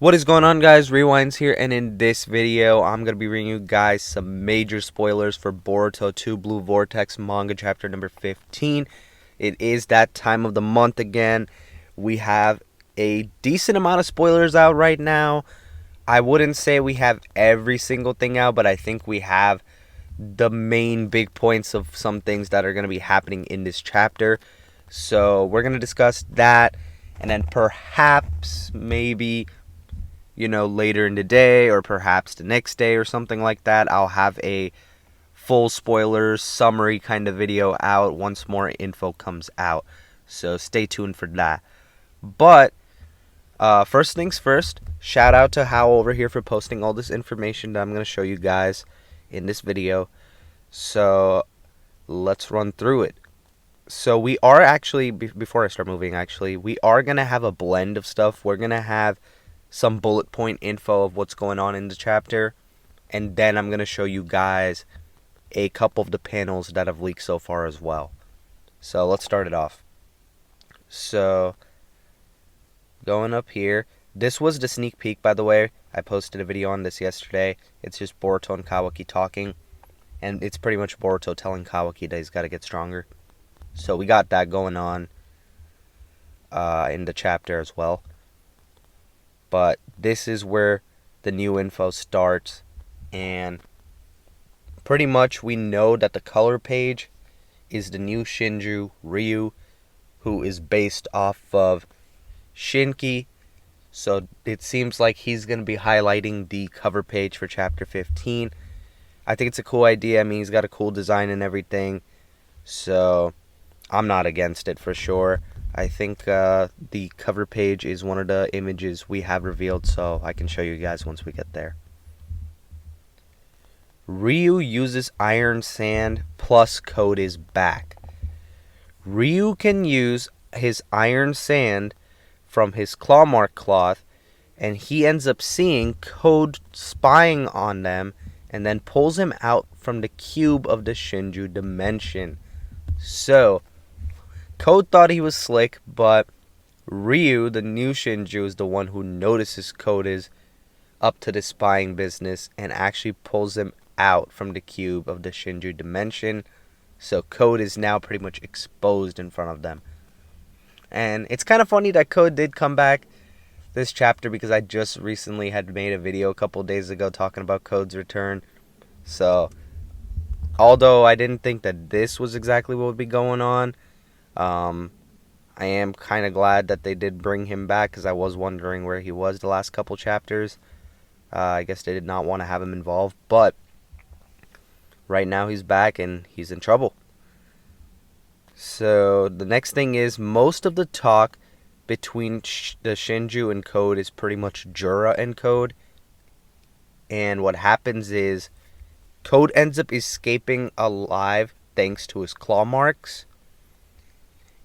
What is going on, guys? Rewinds here, and in this video I'm going to be bringing you guys some major spoilers for Boruto 2 Blue Vortex Manga chapter number 15. It is that time of the month again. We have a decent amount of spoilers out right now. I wouldn't say we have every single thing out, but I think we have the main big points of some things that are going to be happening in this chapter. So we're going to discuss that, and then perhaps maybe later in the day or perhaps the next day or something like that, I'll have a full spoiler summary kind of video out once more info comes out. So stay tuned for that. But first things first, shout out to Hal over here for posting all this information that I'm going to show you guys in this video. So let's run through it. So we are actually, before I start moving, we are going to have a blend of stuff. We're going to have some bullet point info of what's going on in the chapter, and then I'm going to show you guys a couple of the panels that have leaked so far as well. So let's start it off. So going up here, this was the sneak peek, by the way. I posted a video on this yesterday. It's just Boruto and Kawaki talking, and it's pretty much Boruto telling Kawaki that he's got to get stronger. So we got that going on in the chapter as well. But this is where the new info starts, and pretty much we know that the color page is the new Shinju, Ryu, who is based off of Shinki. So it seems like he's going to be highlighting the cover page for chapter 15. I think it's a cool idea. I mean, he's got a cool design and everything, so I'm not against it for sure. I think the cover page is one of the images we have revealed, so I can show you guys once we get there. Ryu uses iron sand plus Code is back. Ryu can use his iron sand from his claw mark cloth, and he ends up seeing Code spying on them and then pulls him out from the cube of the Shinju dimension. So Code thought he was slick, but Ryu, the new Shinju, is the one who notices Code is up to the spying business and actually pulls him out from the cube of the Shinju dimension. So Code is now pretty much exposed in front of them. And it's kind of funny that Code did come back this chapter, because I just recently had made a video a couple days ago talking about Code's return. So although I didn't think that this was exactly what would be going on, I am kind of glad that they did bring him back, because I was wondering where he was the last couple chapters. I guess they did not want to have him involved, but right now he's back and he's in trouble. So the next thing is, most of the talk between the Shinju and Code is pretty much Jura and Code. And what happens is Code ends up escaping alive thanks to his claw marks.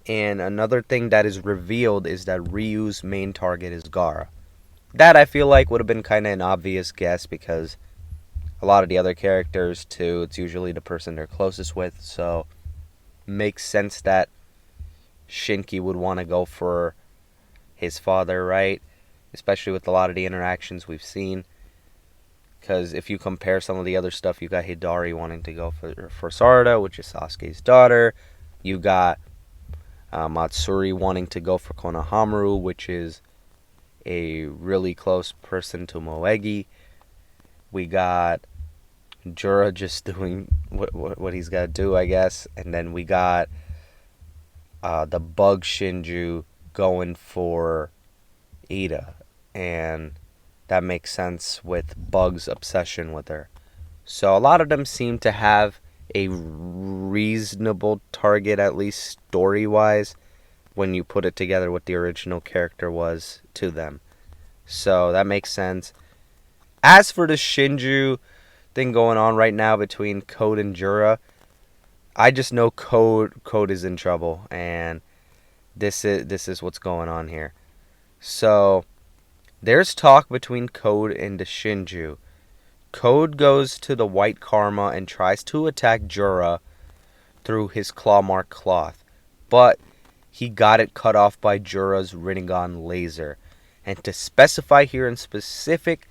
And another thing that is revealed is that Ryu's main target is Gaara. That I feel like would have been kind of an obvious guess, because a lot of the other characters too, it's usually the person they're closest with. So makes sense that Shinki would want to go for his father, right? Especially with a lot of the interactions we've seen. Because if you compare some of the other stuff, you got Hidari wanting to go for Sarada, which is Sasuke's daughter. You got Matsuri wanting to go for Konohamaru, which is a really close person to Moegi. We got Jura just doing what he's got to do, I guess. And then we got the Bug Shinju going for Ida. And that makes sense with Bug's obsession with her. So a lot of them seem to have a reasonable target, at least story-wise, when you put it together what the original character was to them. So that makes sense. As for the Shinju thing going on right now between Code and Jura, I just know Code is in trouble, and this is what's going on here. So there's talk between Code and the Shinju. Code goes to the White Karma and tries to attack Jura through his claw mark cloth, but he got it cut off by Jura's Rinnegan laser. And to specify here in specific,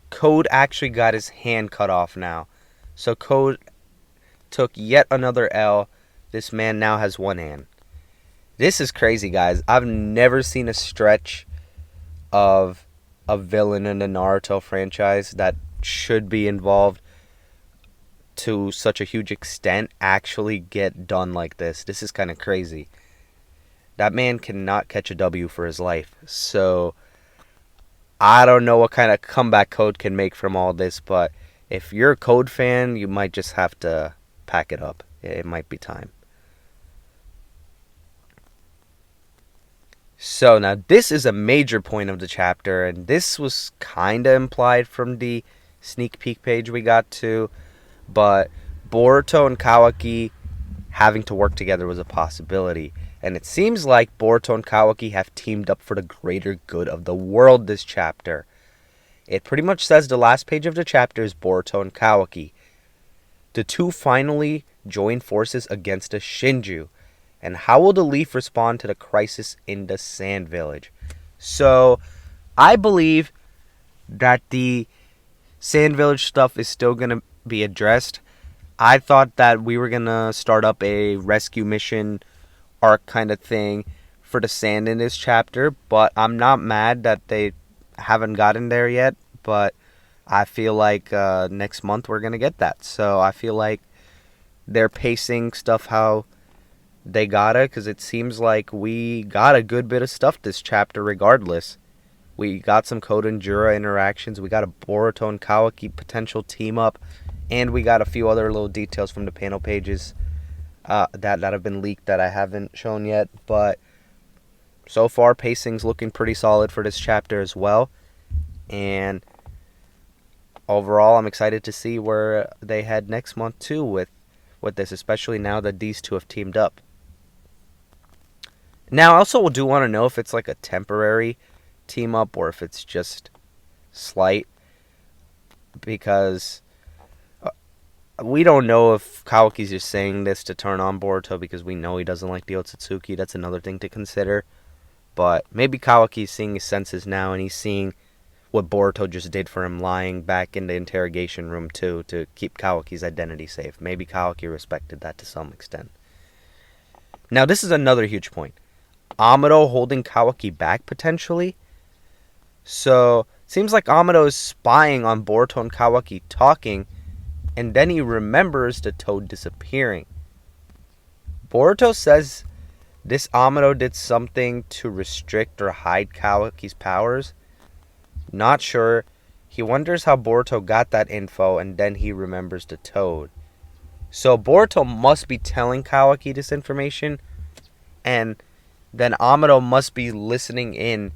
Code actually got his hand cut off now. So Code took yet another L. This man now has one hand. This is crazy, guys. I've never seen a stretch of a villain in the Naruto franchise that should be involved to such a huge extent actually get done like this. This is kind of crazy. That man cannot catch a W for his life. So I don't know what kind of comeback Code can make from all this, but if you're a Code fan, you might just have to pack it up. It might be time. So now this is a major point of the chapter, and this was kind of implied from the sneak peek page we got to, but Boruto and Kawaki having to work together was a possibility. And it seems like Boruto and Kawaki have teamed up for the greater good of the world this chapter. It pretty much says the last page of the chapter is Boruto and Kawaki. The two finally join forces against a Shinju. And how will the Leaf respond to the crisis in the Sand Village? So, I believe that the Sand Village stuff is still going to be addressed. I thought that we were going to start up a rescue mission arc kind of thing for the sand in this chapter, but I'm not mad that they haven't gotten there yet, but I feel like next month we're going to get that. So I feel like they're pacing stuff how they gotta, because it seems like we got a good bit of stuff this chapter regardless. We got some Code and Jura interactions, we got a Boruto and Kawaki potential team up, and we got a few other little details from the panel pages that have been leaked that I haven't shown yet. But so far, pacing's looking pretty solid for this chapter as well. And overall, I'm excited to see where they head next month too with this, especially now that these two have teamed up. Now, I also do want to know if it's like a temporary team up or if it's just slight, because we don't know if Kawaki's just saying this to turn on Boruto because we know he doesn't like the Otsutsuki. That's another thing to consider. But maybe Kawaki's seeing his senses now, and he's seeing what Boruto just did for him lying back in the interrogation room too, to keep Kawaki's identity safe. Maybe Kawaki respected that to some extent. Now, this is another huge point. Amado holding Kawaki back potentially. So, seems like Amado is spying on Boruto and Kawaki talking, and then he remembers the toad disappearing. Boruto says this Amado did something to restrict or hide Kawaki's powers. Not sure. He wonders how Boruto got that info, and then he remembers the toad. So Boruto must be telling Kawaki this information, and then Amado must be listening in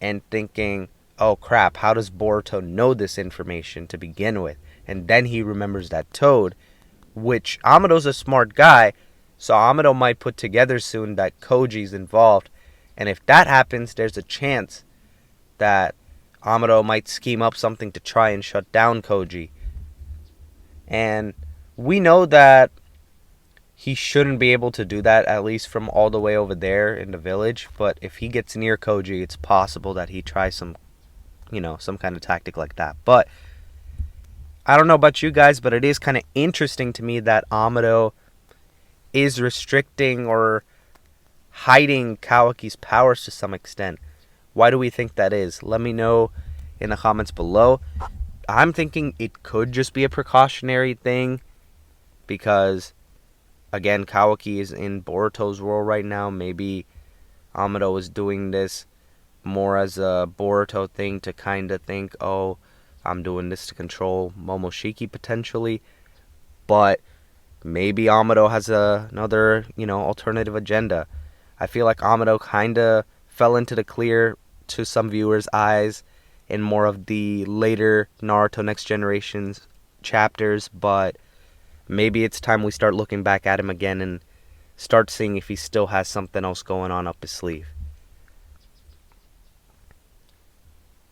and thinking, oh crap, how does Boruto know this information to begin with? And then he remembers that toad, which Amado's a smart guy, so Amado might put together soon that Koji's involved. And if that happens, there's a chance that Amado might scheme up something to try and shut down Koji. And we know that he shouldn't be able to do that, at least from all the way over there in the village. But if he gets near Koji, it's possible that he tries some kind of tactic like that. But I don't know about you guys, but it is kind of interesting to me that Amado is restricting or hiding Kawaki's powers to some extent. Why do we think that is? Let me know in the comments below. I'm thinking it could just be a precautionary thing because, again, Kawaki is in Boruto's world right now. Maybe Amado is doing this more as a Boruto thing to kind of think, oh, I'm doing this to control Momoshiki potentially. But maybe Amado has another, alternative agenda. I feel like Amado kind of fell into the clear to some viewers' eyes in more of the later Naruto Next Generation's chapters, but maybe it's time we start looking back at him again and start seeing if he still has something else going on up his sleeve.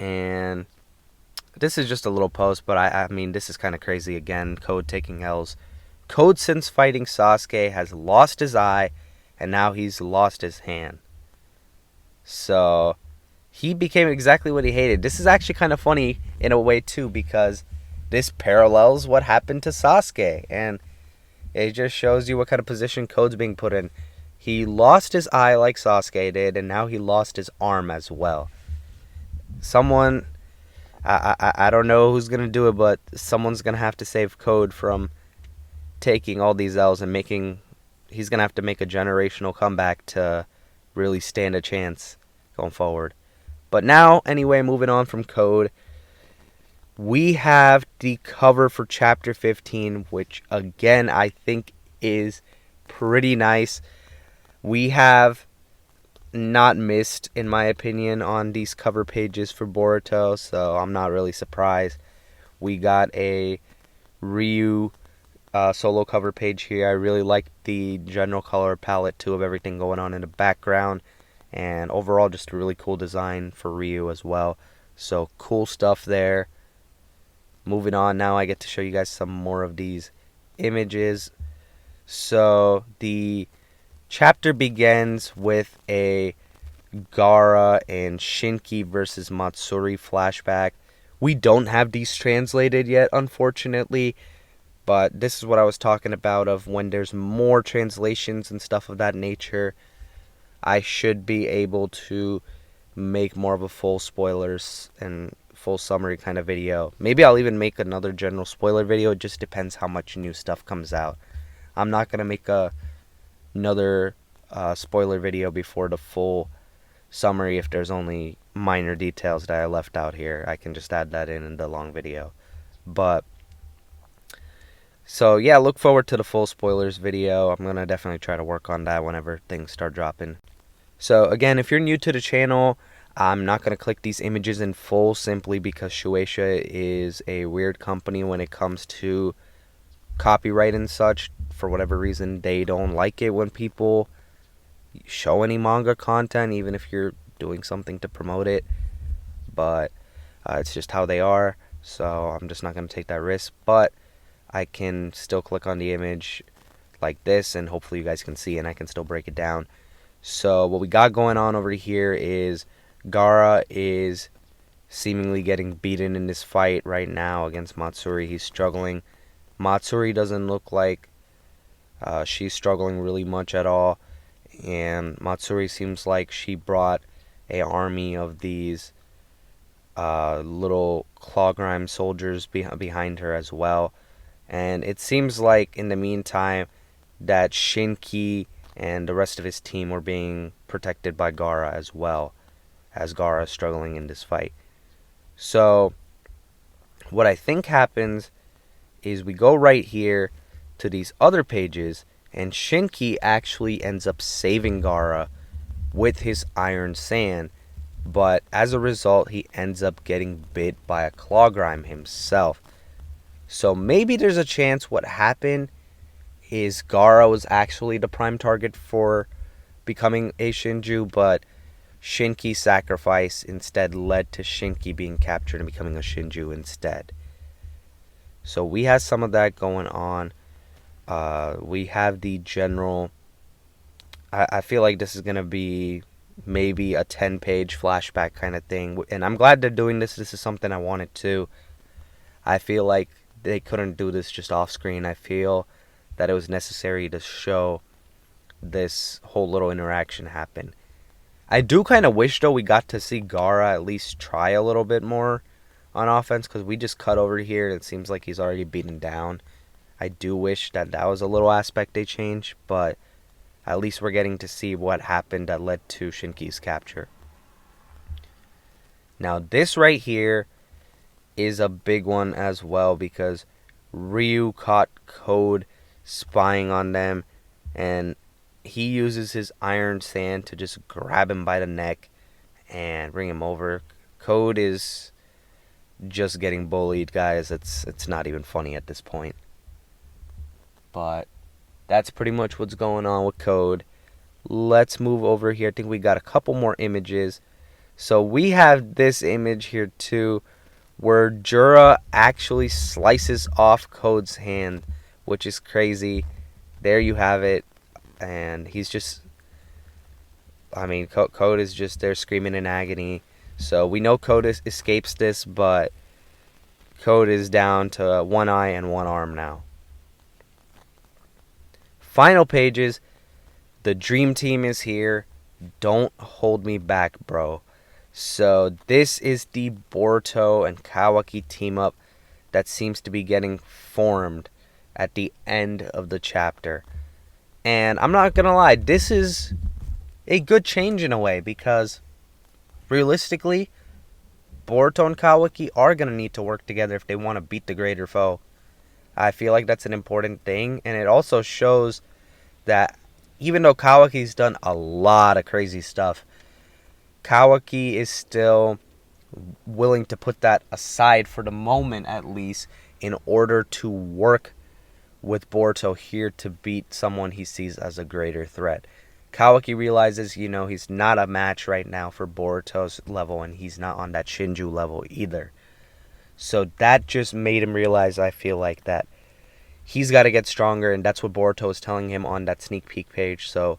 And this is just a little post, but I mean, this is kind of crazy again. Code taking L's. Code, since fighting Sasuke, has lost his eye, and now he's lost his hand. So he became exactly what he hated. This is actually kind of funny in a way too, because this parallels what happened to Sasuke, and it just shows you what kind of position Code's being put in. He lost his eye like Sasuke did, and now he lost his arm as well. Someone, I don't know who's gonna do it, but someone's gonna have to save Code from taking all these L's and making. He's gonna have to make a generational comeback to really stand a chance going forward. But now, anyway, moving on from Code, we have the cover for Chapter 15, which, again, I think is pretty nice. We have not missed, in my opinion, on these cover pages for Boruto, so I'm not really surprised. We got a Ryu solo cover page here. I really like the general color palette, too, of everything going on in the background. And overall, just a really cool design for Ryu as well. So, cool stuff there. Moving on, now I get to show you guys some more of these images. So, the chapter begins with a Gaara and Shinki versus Matsuri flashback. We don't have these translated yet, unfortunately. But this is what I was talking about, of when there's more translations and stuff of that nature, I should be able to make more of a full spoilers and full summary kind of video. Maybe I'll even make another general spoiler video. It just depends how much new stuff comes out. I'm not going to make another spoiler video before the full summary if there's only minor details that I left out here. I can just add that in the long video. But so yeah, look forward to the full spoilers video. I'm going to definitely try to work on that whenever things start dropping. So again, if you're new to the channel, I'm not going to click these images in full simply because Shueisha is a weird company when it comes to copyright and such. For whatever reason, they don't like it when people show any manga content, even if you're doing something to promote it. But it's just how they are, so I'm just not going to take that risk. But I can still click on the image like this, and hopefully you guys can see, and I can still break it down. So what we got going on over here is Gaara is seemingly getting beaten in this fight right now against Matsuri. He's struggling. Matsuri doesn't look like she's struggling really much at all. And Matsuri seems like she brought an army of these little claw-grime soldiers behind her as well. And it seems like in the meantime that Shinki and the rest of his team were being protected by Gaara as well, as Gaara is struggling in this fight. So what I think happens is we go right here to these other pages, and Shinki actually ends up saving Gaara with his iron sand, but as a result he ends up getting bit by a claw-grime himself. So maybe there's a chance what happened is Gaara was actually the prime target for becoming a Shinju, but Shinki's sacrifice instead led to Shinki being captured and becoming a Shinju instead. So we have some of that going on. We have the general. I feel like this is going to be maybe a 10-page flashback kind of thing. And I'm glad they're doing this. This is something I wanted to. I feel like they couldn't do this just off screen. I feel that it was necessary to show this whole little interaction happen. I do kind of wish, though, we got to see Gaara at least try a little bit more on offense, because we just cut over here and it seems like he's already beaten down. I do wish that that was a little aspect they changed, but at least we're getting to see what happened that led to Shinki's capture. Now this right here is a big one as well, because Ryu caught Code spying on them, and he uses his iron sand to just grab him by the neck and bring him over. Code is just getting bullied, guys. It's not even funny at this point. But that's pretty much what's going on with Code. Let's move over here. I think we got a couple more images. So we have this image here too, where Jura actually slices off Code's hand, which is crazy. There you have it. And he's just, I mean, Code is just there screaming in agony. So we know Code escapes this, but Code is down to one eye and one arm now. Final pages. The dream team is here. Don't hold me back, bro. So this is the Boruto and Kawaki team up that seems to be getting formed at the end of the chapter. And I'm not gonna lie, this is a good change in a way, because realistically, Boruto and Kawaki are gonna need to work together if they want to beat the greater foe. I feel like that's an important thing, and it also shows that even though Kawaki's done a lot of crazy stuff, Kawaki is still willing to put that aside for the moment, at least, in order to work with Boruto here to beat someone he sees as a greater threat. Kawaki realizes, he's not a match right now for Boruto's level, and he's not on that Shinju level either. So that just made him realize, I feel like, that he's got to get stronger, and that's what Boruto is telling him on that sneak peek page. So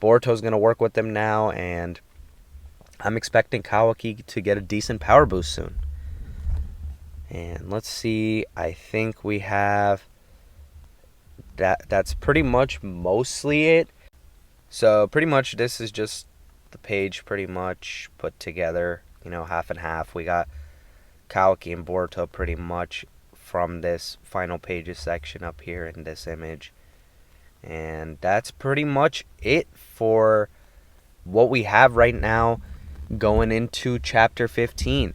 Boruto's going to work with him now, and I'm expecting Kawaki to get a decent power boost soon. And let's see, I think we have that's pretty much mostly it. So pretty much this is just the page pretty much put together, half and half. We got Kawaki and Boruto pretty much from this final pages section up here in this image. And that's pretty much it for what we have right now going into chapter 15.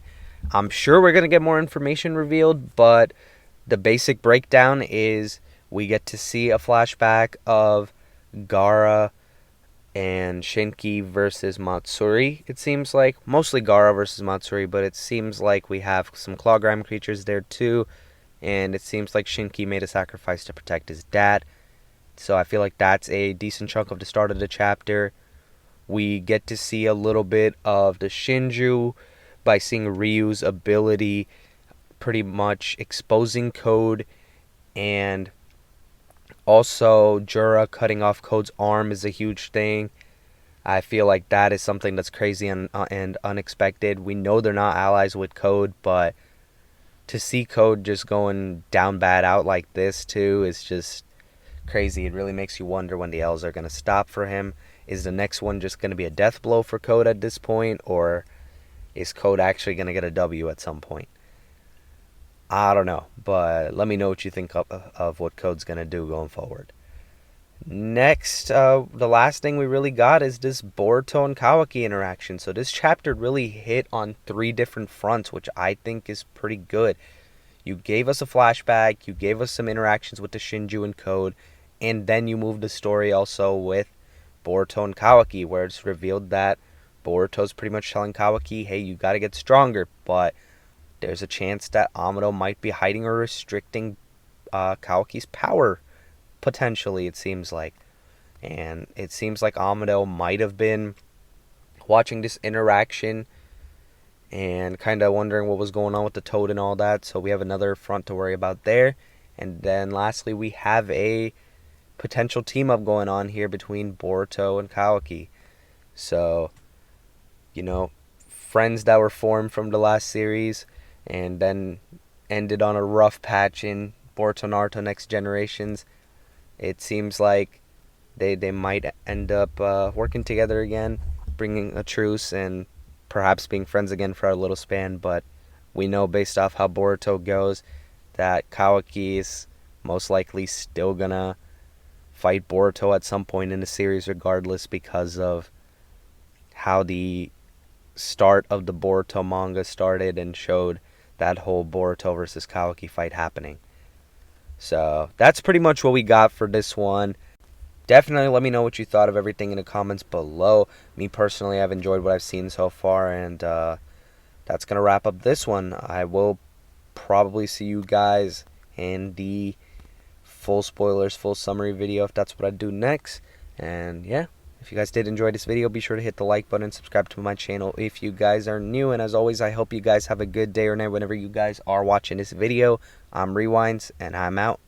I'm sure we're going to get more information revealed, but the basic breakdown is we get to see a flashback of Gaara and Shinki versus Matsuri, it seems like. Mostly Gaara versus Matsuri, but it seems like we have some clawgram creatures there too. And it seems like Shinki made a sacrifice to protect his dad. So I feel like that's a decent chunk of the start of the chapter. We get to see a little bit of the Shinju by seeing Ryu's ability pretty much exposing Code, and also Jura cutting off Code's arm is a huge thing. I feel like that is something that's crazy and unexpected. We know they're not allies with Code, but to see Code just going down bad out like this too is just crazy. It really makes you wonder when the L's are going to stop for him. Is the next one just going to be a death blow for Code at this point, or is Code actually going to get a W at some point? I don't know, but let me know what you think of what Code's going to do going forward. Next, the last thing we really got is this Boruto and Kawaki interaction. So this chapter really hit on 3 different fronts, which I think is pretty good. You gave us a flashback, you gave us some interactions with the Shinju and Code, and then you moved the story also with Boruto and Kawaki, where it's revealed that Boruto's pretty much telling Kawaki, hey, you gotta get stronger, but there's a chance that Amado might be hiding or restricting Kawaki's power, potentially, it seems like. And it seems like Amado might have been watching this interaction and kind of wondering what was going on with the Toad and all that, so we have another front to worry about there. And then lastly, we have a potential team-up going on here between Boruto and Kawaki. So, friends that were formed from the last series and then ended on a rough patch in Boruto Naruto Next Generations. It seems like they might end up working together again, bringing a truce, and perhaps being friends again for a little span. But we know based off how Boruto goes that Kawaki is most likely still gonna fight Boruto at some point in the series regardless, because of how the start of the Boruto manga started and showed that whole Boruto versus Kawaki fight happening. So that's pretty much what we got for this one. Definitely let me know what you thought of everything in the comments below. Me personally, I've enjoyed what I've seen so far, and that's going to wrap up this one. I will probably see you guys in the full spoilers, full summary video if that's what I do next. And yeah, if you guys did enjoy this video, be sure to hit the like button and subscribe to my channel if you guys are new. And as always, I hope you guys have a good day or night whenever you guys are watching this video. I'm Rewinds, and I'm out.